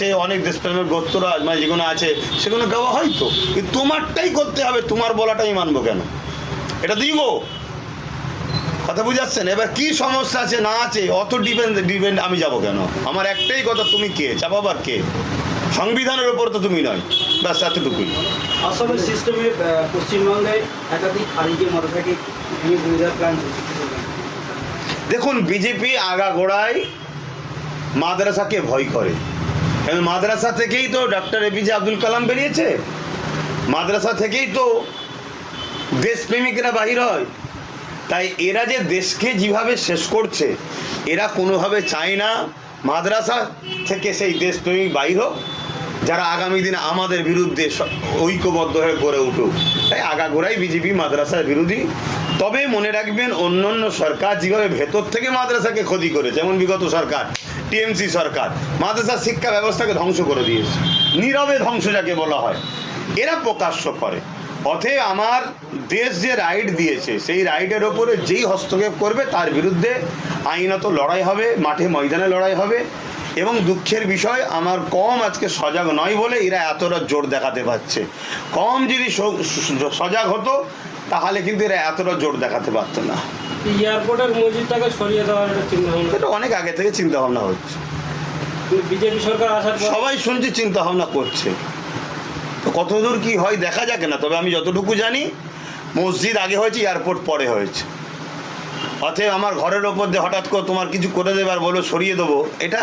আছে, অনেক দেশপ্রেমের গোত্ররা মানে যেগুলো আছে সেগুলো গাওয়া হয় তো, কিন্তু তোমারটাই করতে হবে, তোমার বলাটাই মানবো কেন? এটা দিব কথা বুঝাচ্ছেন? এবার কি সমস্যা আছে না আছে অত ডিপেন্ড আমি যাব কেন? আমার একটাই কথা, তুমি কে চাপাবার কে? সংবিধানের ওপর তো তুমি নয়, ব্যাস এতটুকুই। আসামের সিস্টেমে পশ্চিমবঙ্গে একাধিক খারিজের মাদ্রাসাকে প্ল্যান করছে। দেখুন, বিজেপি আগাগোড়ায় মাদ্রাসাকে ভয় করে, কারণ মাদ্রাসা থেকেই তো ডক্টর এপিজে আব্দুল কালাম বেরিয়েছে, মাদ্রাসা থেকেই তো দেশপ্রেমিকরা বাহির হয়। তাই এরা যে দেশকে যেভাবে শেষ করছে, এরা কোনোভাবে চায় না মাদ্রাসা থেকে সেই দেশপ্রেমিক বাহির হোক, যারা আগামী দিনে আমাদের বিরুদ্ধে ঐক্যবদ্ধ হয়ে গড়ে উঠুক। তাই আগাগোড়াই বিজেপি মাদ্রাসার বিরোধী। তবে মনে রাখবেন, অন্যান্য সরকার যেভাবে ভেতর থেকে মাদ্রাসাকে ক্ষতি করেছে, যেমন বিগত সরকার টিএমসি সরকার মাদ্রাসার শিক্ষা ব্যবস্থাকে ধ্বংস করে দিয়েছে, নীরবে ধ্বংস যাকে বলা হয়, এরা প্রকাশ্য করে। অতএব আমার দেশ যে রাইট দিয়েছে, সেই রাইটের ওপরে যেই হস্তক্ষেপ করবে তার বিরুদ্ধে আইনত লড়াই হবে, মাঠে ময়দানে লড়াই হবে। এবং দুঃখের বিষয়, আমার কম আজকে সজাগ নয় বলে এরা এতটা জোর দেখাতে পারছে। কম যদি সজাগ হতো তাহলে কিন্তু এরা এতটা জোর দেখাতে পারতো না। এয়ারপোর্টের মসজিদটাকে সরিয়ে দেওয়ার একটা চিন্তা ভাবনা, এটা অনেক আগে থেকে চিন্তা ভাবনা হচ্ছে, বিজেপি সরকার আসার পর সবাই শুনছি চিন্তা ভাবনা করছে। তো কতদূর কি হয় দেখা যাক না। তবে আমি যতটুকু জানি, মসজিদ আগে হয়েছে, এয়ারপোর্ট পরে হয়েছে। অতএব আমার ঘরের ওপর দিয়ে হঠাৎ করে তোমার কিছু করে দেবে আর বলো সরিয়ে দেবো, এটা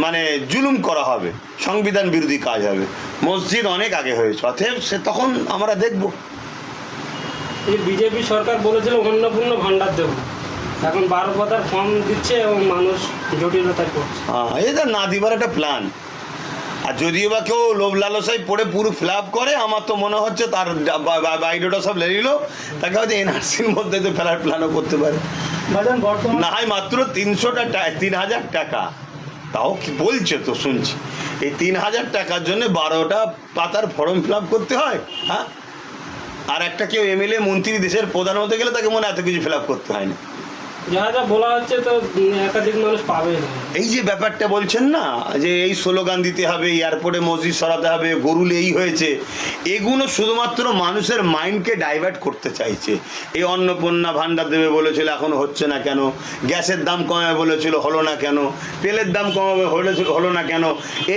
মানে জুলুম করা হবে, সংবিধান বিরোধী কাজ হবে। মসজিদ অনেক আগে হয়েছে, অতএব সে তখন আমরা দেখব। এই বিজেপি সরকার বলেছিল অন্নপূর্ণ ভাণ্ডার দেব, এখন 12 পাতার ফর্ম দিচ্ছে এবং মানুষ জটিলতায় পড়ছে। হ্যাঁ, এটা না দিবার একটা প্ল্যান। আর যদিও বা কেউ লোভ লালসায় পড়ে পুরো ফিল আপ করে, আমার তো মনে হচ্ছে তার বাইডোটা সব লেগে নিল, তাকে হয়তো এনআরসির মধ্যে তো ফেলার প্ল্যানও করতে পারে। না হয় মাত্র 3,000 টাকা, তাও কি বলছে তো শুনছি, এই 3,000 টাকার জন্য 12টা পাতার ফর্ম ফিল আপ করতে হয়। হ্যাঁ, আর একটা কেউ এমএলএ মন্ত্রী দেশের প্রধান হতে গেলে তাকে মনে এত কিছু ফিল আপ করতে হয় না। যা যা বলা হচ্ছে তো একাধিক মানুষ পাবে না। এই যে ব্যাপারটা বলছেন না, যে এই স্লোগান দিতে হবে, এয়ারপোর্টে মসজিদ সরাতে হবে, গরুল এই হয়েছে, এগুলো শুধুমাত্র মানুষের মাইন্ডকে ডাইভার্ট করতে চাইছে। এই অন্নপূর্ণা ভাণ্ডার দেবে বলেছিল, এখন হচ্ছে না কেন? গ্যাসের দাম কমাবে বলেছিল, হলো না কেন? তেলের দাম কমাবে হলো না কেন?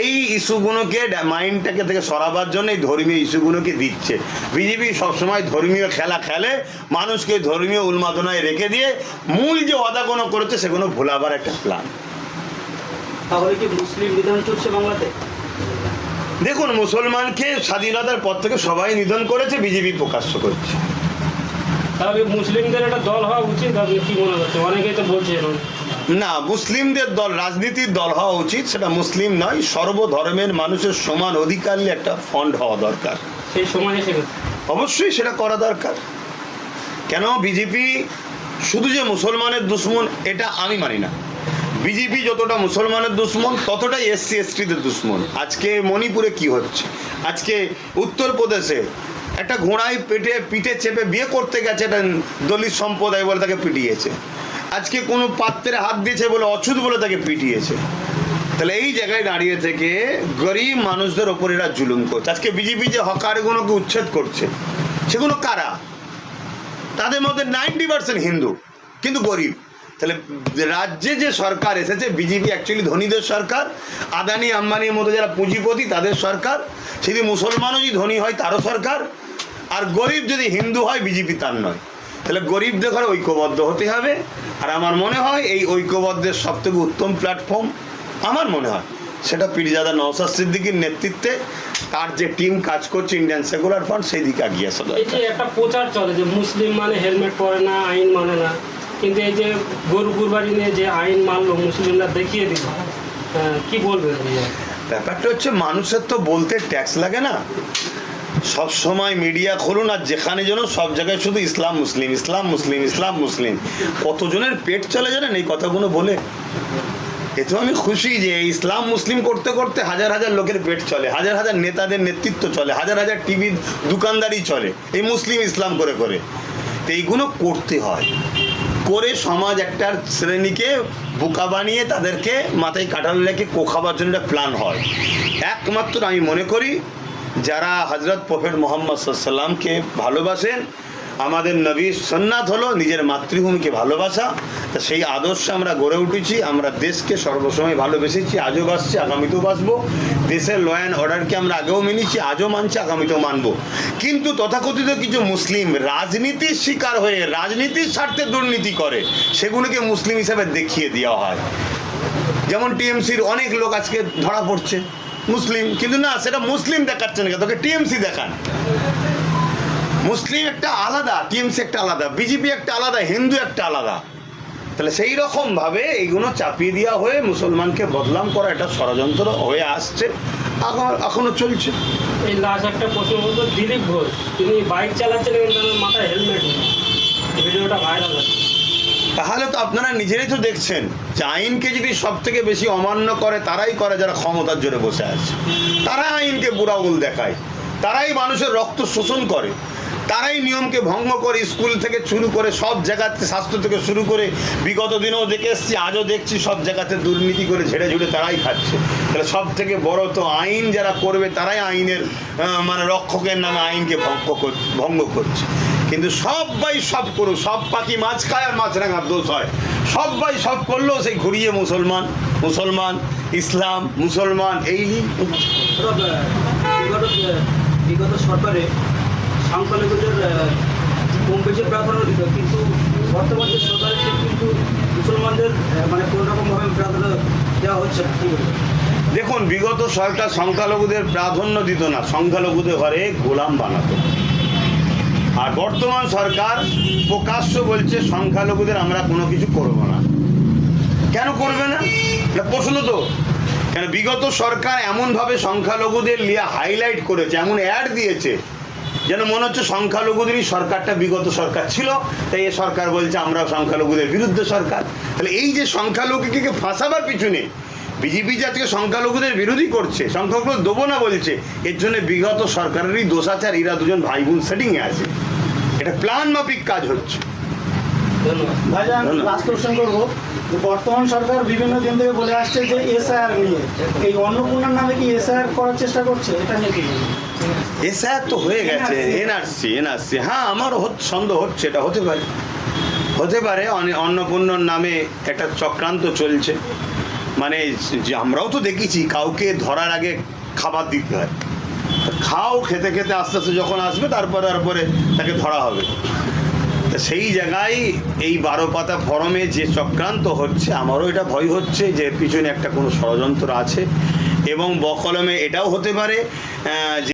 এই ইস্যুগুলোকে মাইন্ডটাকে থেকে সরাবার জন্য এই ধর্মীয় ইস্যুগুলোকে দিচ্ছে। বিজেপি সবসময় ধর্মীয় খেলা খেলে, মানুষকে ধর্মীয় উন্মাদনায় রেখে দিয়ে মূল যে ওয়াদাগুলো করেছে সেগুলো ভোলাবার একটা প্ল্যান। তাহলে কি মুসলিম বিধান চলছে বাংলাতে? দেখুন, মুসলমানকে স্বাধীনতার পর থেকে সবাই নিধন করেছে, বিজেপি প্রকাশ্য করছে। তাহলে মুসলিমদের একটা দল হওয়া উচিত, আপনি কি মনে করছেন? অনেকেই তো বলছে না, মুসলিমদের দল রাজনীতির দল হওয়া উচিত, সেটা মুসলিম নয়, সর্বধর্মের মানুষের সমান অধিকার নিয়ে একটা ফন্ড হওয়া দরকার। সেই সময় এসে গেছে, অবশ্যই সেটা করা দরকার। কেন বিজেপি শুধু যে মুসলমানের দুশ্মন এটা আমি মানি না। বিজেপি যতটা মুসলমানের দুশ্মন, ততটাই এসসি এসটিদের দুশ্মন। আজকে মণিপুরে কি হচ্ছে, আজকে উত্তরপ্রদেশে একটা ঘোড়ায় পিঠে চেপে বিয়ে করতে গেছে একটা দলিত সম্প্রদায় বলে তাকে পিটিয়েছে। আজকে কোনো পাত্রে হাত দিয়েছে বলে অছুত বলে তাকে পিটিয়েছে। তাহলে এই জায়গায় দাঁড়িয়ে থেকে গরিব মানুষদের ওপর এরা জুলুম করছে। আজকে বিজেপি যে হকারগুলোকে উচ্ছেদ করছে, সেগুলো কারা? তাদের মধ্যে 90% হিন্দু, কিন্তু গরিব। তাহলে রাজ্যে যে সরকার এসেছে, বিজেপি অ্যাকচুয়ালি ধনীদের সরকার, আদানি আম্বানির মতো যারা পুঁজিপতি তাদের সরকার। যদি মুসলমানও যদি ধনী হয় তারও সরকার, আর গরিব যদি হিন্দু হয় বিজেপি তার নয়। তাহলে গরিবদের ঘরে ঐক্যবদ্ধ হতে হবে। আর আমার মনে হয় এই ঐক্যবদ্ধের সবথেকে উত্তম প্ল্যাটফর্ম আমার মনে হয় সেটা পীরজাদা নওশাদ সিদ্দিকীর নেতৃত্বে তার যে টিম কাজ করছে ইন্ডিয়ান সেকুলার ফ্রন্ট, সেই দিকে এগিয়ে আসা এই যে একটা প্রচার চলে যে মুসলিম মানে হেলমেট পরে না, আইন মানে না, কিন্তু এই যে গরু কুরবানি নিয়ে যে আইন মানলো মুসলিমরা দেখিয়ে দিল, কি বলবেন? ব্যাপারটা হচ্ছে মানুষের তো বলতে ট্যাক্স লাগে না। সব সময় মিডিয়া খুলুন আর যেখানে যেন সব জায়গায় শুধু ইসলাম মুসলিম, ইসলাম মুসলিম, ইসলাম মুসলিম। কতজনের পেট চলে জানেন এই কথাগুলো বলে? এতে আমি খুশি যে ইসলাম মুসলিম করতে করতে হাজার হাজার লোকের পেট চলে, হাজার হাজার নেতাদের নেতৃত্ব চলে, হাজার হাজার টিভির দোকানদারি চলে এই মুসলিম ইসলাম করে করে। তো এইগুলো করতে হয়। করে সমাজ একটা শ্রেণীকে বোকা বানিয়ে তাদেরকে মাথায় কাঁঠাল রেখে কোখাবার জন্য একটা প্ল্যান হয়। একমাত্র আমি মনে করি যারা হজরত প্রফেট মোহাম্মদ সাল্লামকে ভালোবাসেন, আমাদের নবীর সুন্নাত হলো নিজের মাতৃভূমিকে ভালোবাসা, তা সেই আদর্শে আমরা গড়ে উঠেছি। আমরা দেশকে সর্বসময় ভালোবেসেছি, আজও বাসছি, আগামীতেও বাসবো। দেশের ল অ্যান্ড অর্ডারকে আমরা আগেও মেনেছি, আজও মানছি, আগামীতেও মানব। কিন্তু তথাকথিত কিছু মুসলিম রাজনীতির শিকার হয়ে রাজনীতির স্বার্থে দুর্নীতি করে, সেগুলোকে মুসলিম হিসাবে দেখিয়ে দেওয়া হয়। যেমন টিএমসির অনেক লোক আজকে ধরা পড়ছে মুসলিম, কিন্তু না, সেটা মুসলিম দেখাচ্ছেন না, তোকে টিএমসি দেখান। মুসলিম একটা আলাদা, টিএমসি একটা আলাদা, বিজেপি একটা আলাদা, হিন্দু একটা আলাদা। তাহলে সেই রকমভাবে এইগুলো চাপিয়ে দেওয়া হয়ে মুসলমানকে বদনাম করা এটা ষড়যন্ত্র হয়ে আসছে, এখনো চলছে। এই লাস্ট একটা প্রশ্ন বলতো, দিলীপ ঘোষ তিনি বাইক চালাচ্ছিলেন কিন্তু তার মাথায় হেলমেট নেই, ভিডিওটা ভাইরাল আছে। তাহলে তো আপনারা নিজেরাই তো দেখছেন যে আইনকে যদি সব থেকে বেশি অমান্য করে তারাই করে যারা ক্ষমতার জোরে বসে আছে, তারাই আইনকে বুড়া আঙুল দেখায়, তারাই মানুষের রক্ত শোষণ করে, তারাই নিয়মকে ভঙ্গ করে। স্কুল থেকে শুরু করে সব জায়গাতে, স্বাস্থ্য থেকে শুরু করে বিগত দিনেও দেখে এসছি, আজও দেখছি, সব জায়গাতে দুর্নীতি করে ঝেড়ে ঝুড়ে তারাই খাচ্ছে। তাহলে সব থেকে বড় তো আইন যারা করবে তারাই আইনের মানে রক্ষকের নামে আইনকে ভঙ্গ করছে। কিন্তু সবাই সব করুক, সব পাখি মাছ খায় আর মাছরাঙার দোষ হয়। সবাই সব করলেও সেই ঘুরিয়ে মুসলমান মুসলমান, ইসলাম মুসলমান, এই বিগত সরকারে সংখ্যালঘুদের কম বেশি প্রাধান্য দিত, কিন্তু বর্তমান যে সরকার আছে কিন্তু মুসলমানদের মানে কোনো রকমভাবে প্রাধান্য দেওয়া হচ্ছে না। কী বলবেন? দেখুন, বিগত সরকার সংখ্যালঘুদের প্রাধান্য দিত না, সংখ্যালঘুদের ঘরে গোলাম বানাতো। আর বর্তমান সরকার প্রকাশ্য বলছে সংখ্যালঘুদের আমরা কোনো কিছু করবো না। কেন করবে না? এটা প্রশ্ন তো। কেন বিগত সরকার এমনভাবে সংখ্যালঘুদের নিয়ে হাইলাইট করেছে, এমন অ্যাড দিয়েছে যেন মনে হচ্ছে সংখ্যালঘুদেরই সরকারটা বিগত সরকার ছিল, তাই এ সরকার বলছে আমরা সংখ্যালঘুদের বিরুদ্ধে সরকার। তাহলে এই যে সংখ্যালঘুকে ফাঁসাবার পিছনে বিজেপি যে আজকে সংখ্যালঘুদের বিরোধী করছে, সংখ্যালঘু দেবো না বলছে, এর জন্য বিগত সরকারেরই দোষ আছে। আর এরা দুজন ভাই বোন সেটিংয়ে আছে, এটা প্ল্যান মাফিক কাজ হচ্ছে। ভাইজান, লাস্ট কোশ্চেন করবো যে বর্তমান সরকার বিভিন্ন দিন থেকে বলে আসছে যে এসআইআর নিয়ে, এই অন্নপূর্ণার নামে কি এসআইআর করার চেষ্টা করছে, এটা নিয়ে কি বলবেন? এসআইআর তো হয়ে গেছে, এনআরসি। হ্যাঁ, আমারও সন্দেহ হচ্ছে, এটা হতে পারে অন্নপূর্ণার নামে একটা চক্রান্ত চলছে। মানে যে আমরাও তো দেখেছি, কাউকে ধরার আগে খাবার দিতে হয়, খাও, খেতে খেতে আস্তে আস্তে যখন আসবে তারপরে তাকে ধরা হবে। তা সেই জায়গায় এই 12 পাতা ফরমে যে চক্রান্ত হচ্ছে, আমারও এটা ভয় হচ্ছে যে এর পিছনে একটা কোনো ষড়যন্ত্র আছে। এবং বকলমে এটাও হতে পারে যে